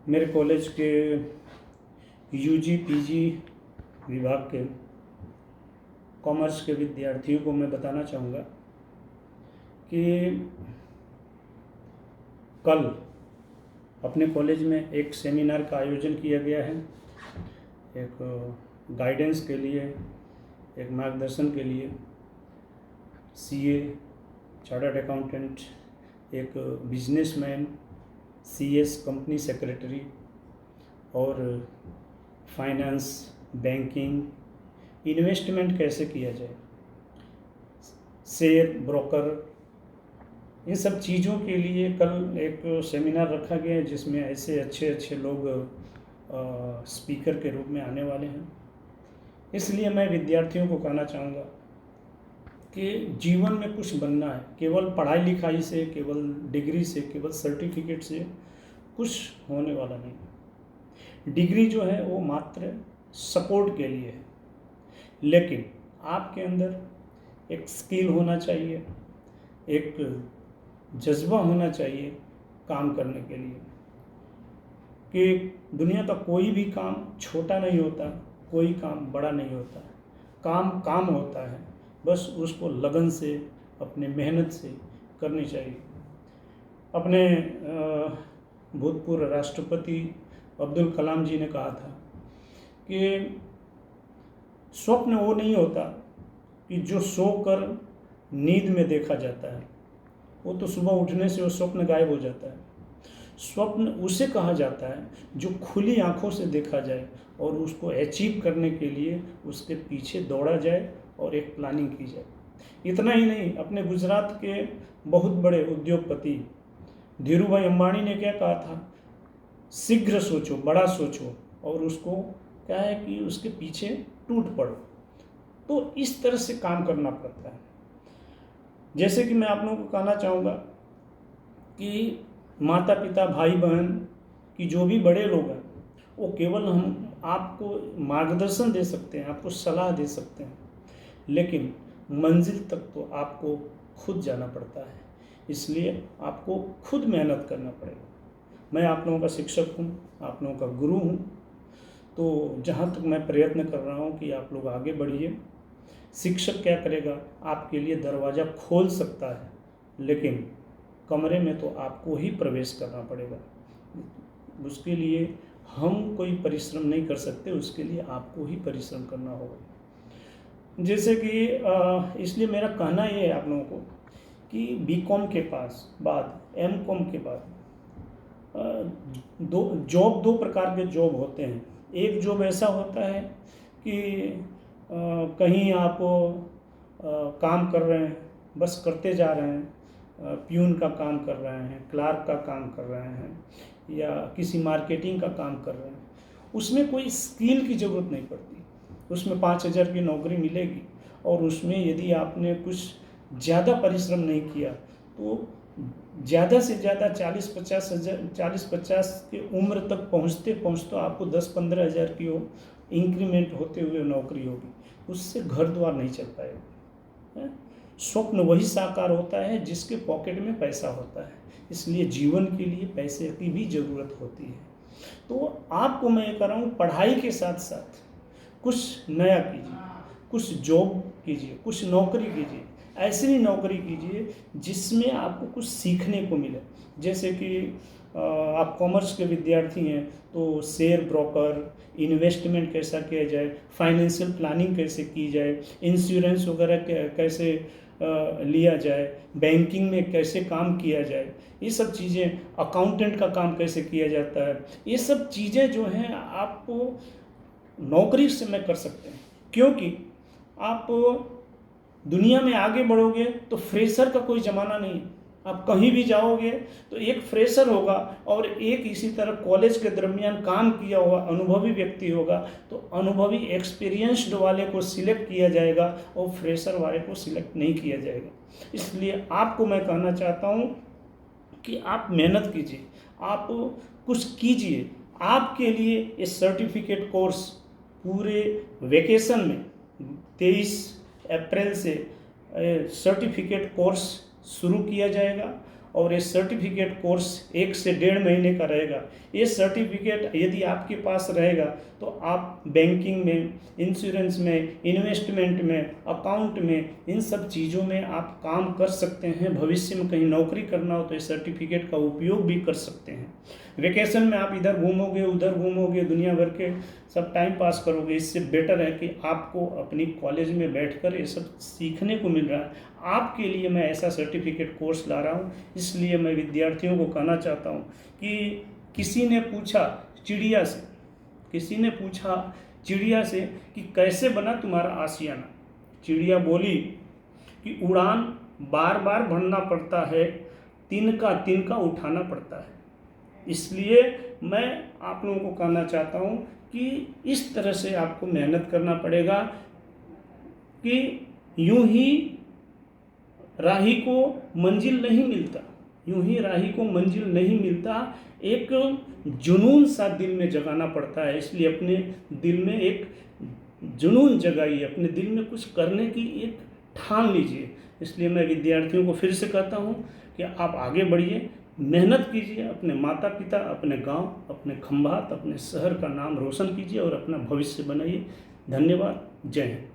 मेरे कॉलेज के UG PG विभाग के कॉमर्स के विद्यार्थियों को मैं बताना चाहूँगा कि कल अपने कॉलेज में एक सेमिनार का आयोजन किया गया है, एक गाइडेंस के लिए, एक मार्गदर्शन के लिए। सीए, चार्टर्ड अकाउंटेंट, एक बिजनेसमैन, सीएस कंपनी सेक्रेटरी और फाइनेंस, बैंकिंग, इन्वेस्टमेंट कैसे किया जाए, शेयर ब्रोकर, इन सब चीज़ों के लिए कल एक सेमिनार रखा गया है जिसमें ऐसे अच्छे लोग स्पीकर के रूप में आने वाले हैं। इसलिए मैं विद्यार्थियों को कहना चाहूँगा कि जीवन में कुछ बनना है, केवल पढ़ाई लिखाई से, केवल डिग्री से, केवल सर्टिफिकेट से कुछ होने वाला नहीं। डिग्री जो है वो मात्र सपोर्ट के लिए है, लेकिन आपके अंदर एक स्किल होना चाहिए, एक जज्बा होना चाहिए काम करने के लिए। कि दुनिया का कोई भी काम छोटा नहीं होता, कोई काम बड़ा नहीं होता, काम काम होता है, बस उसको लगन से, अपने मेहनत से करनी चाहिए। अपने भूतपूर्व राष्ट्रपति अब्दुल कलाम जी ने कहा था कि स्वप्न वो नहीं होता कि जो सोकर नींद में देखा जाता है, वो तो सुबह उठने से वो स्वप्न गायब हो जाता है। स्वप्न उसे कहा जाता है जो खुली आंखों से देखा जाए और उसको अचीव करने के लिए उसके पीछे दौड़ा जाए और एक प्लानिंग की जाए। इतना ही नहीं, अपने गुजरात के बहुत बड़े उद्योगपति धीरूभाई अंबानी ने क्या कहा था, शीघ्र सोचो, बड़ा सोचो, और उसको क्या है कि उसके पीछे टूट पड़ो। तो इस तरह से काम करना पड़ता है। जैसे कि मैं आप लोगों को कहना चाहूँगा कि माता पिता, भाई बहन की जो भी बड़े लोग हैं, वो केवल हम आपको मार्गदर्शन दे सकते हैं, आपको सलाह दे सकते हैं, लेकिन मंजिल तक तो आपको खुद जाना पड़ता है। इसलिए आपको खुद मेहनत करना पड़ेगा। मैं आप लोगों का शिक्षक हूँ, आप लोगों का गुरु हूँ, तो जहाँ तक मैं प्रयत्न कर रहा हूँ कि आप लोग आगे बढ़िए। शिक्षक क्या करेगा, आपके लिए दरवाज़ा खोल सकता है, लेकिन कमरे में तो आपको ही प्रवेश करना पड़ेगा। उसके लिए हम कोई परिश्रम नहीं कर सकते, उसके लिए आपको ही परिश्रम करना होगा। जैसे कि इसलिए मेरा कहना ये है आप लोगों को कि बीकॉम के बाद एमकॉम के बाद दो प्रकार के जॉब होते हैं। एक जॉब ऐसा होता है कि कहीं आप काम कर रहे हैं, बस करते जा रहे हैं, प्यून का काम कर रहे हैं, क्लार्क का काम कर रहे हैं, या किसी मार्केटिंग का काम कर रहे हैं। उसमें कोई स्किल की ज़रूरत नहीं पड़ती, उसमें 5,000 की नौकरी मिलेगी, और उसमें यदि आपने कुछ ज़्यादा परिश्रम नहीं किया तो ज़्यादा से ज़्यादा 40-50 की उम्र तक पहुँचते आपको 10-15 हज़ार की इंक्रीमेंट होते हुए नौकरी होगी। उससे घर द्वार नहीं चल पाएगा। स्वप्न वही साकार होता है जिसके पॉकेट में पैसा होता है। इसलिए जीवन के लिए पैसे की भी ज़रूरत होती है। तो आपको मैं ये कह रहा हूँ, पढ़ाई के साथ साथ कुछ नया कीजिए, कुछ जॉब कीजिए, कुछ नौकरी कीजिए। ऐसी नौकरी कीजिए जिसमें आपको कुछ सीखने को मिले। जैसे कि आप कॉमर्स के विद्यार्थी हैं तो शेयर ब्रोकर, इन्वेस्टमेंट कैसा किया जाए, फाइनेंशियल प्लानिंग कैसे की जाए, इंश्योरेंस वगैरह कैसे लिया जाए, बैंकिंग में कैसे काम किया जाए, ये सब चीज़ें, अकाउंटेंट का काम कैसे किया जाता है, ये सब चीज़ें जो हैं आपको नौकरी से में कर सकते हैं। क्योंकि आप दुनिया में आगे बढ़ोगे तो फ्रेशर का कोई ज़माना नहीं। आप कहीं भी जाओगे तो एक फ्रेशर होगा और एक इसी तरह कॉलेज के दरमियान काम किया हुआ अनुभवी व्यक्ति होगा। तो अनुभवी एक्सपीरियंस्ड वाले को सिलेक्ट किया जाएगा और फ्रेशर वाले को सिलेक्ट नहीं किया जाएगा। इसलिए आपको मैं कहना चाहता हूँ कि आप मेहनत कीजिए, आप कुछ कीजिए। आपके लिए ये सर्टिफिकेट कोर्स पूरे वेकेशन में 23 अप्रैल से सर्टिफिकेट कोर्स शुरू किया जाएगा, और ये सर्टिफिकेट कोर्स 1 से 1.5 महीने का रहेगा। ये सर्टिफिकेट यदि आपके पास रहेगा तो आप बैंकिंग में, इंश्योरेंस में, इन्वेस्टमेंट में, अकाउंट में, इन सब चीज़ों में आप काम कर सकते हैं। भविष्य में कहीं नौकरी करना हो तो इस सर्टिफिकेट का उपयोग भी कर सकते हैं। वेकेशन में आप इधर घूमोगे, उधर घूमोगे, दुनिया भर के सब टाइम पास करोगे। इससे बेटर है कि आपको अपनी कॉलेज में बैठकर ये सब सीखने को मिल रहा है। आपके लिए मैं ऐसा सर्टिफिकेट कोर्स ला रहा हूँ। इसलिए मैं विद्यार्थियों को कहना चाहता हूँ कि किसी ने पूछा चिड़िया से कि कैसे बना तुम्हारा आशियाना। चिड़िया बोली कि उड़ान बार बार भरना पड़ता है, तिनका उठाना पड़ता है। इसलिए मैं आप लोगों को कहना चाहता हूँ कि इस तरह से आपको मेहनत करना पड़ेगा कि यूं ही राही को मंजिल नहीं मिलता, एक जुनून सा दिल में जगाना पड़ता है। इसलिए अपने दिल में एक जुनून जगाइए, अपने दिल में कुछ करने की एक ठान लीजिए। इसलिए मैं विद्यार्थियों को फिर से कहता हूँ कि आप आगे बढ़िए, मेहनत कीजिए, अपने माता पिता, अपने गांव, अपने खंभात, अपने शहर का नाम रोशन कीजिए और अपना भविष्य बनाइए। धन्यवाद। जय हिंद।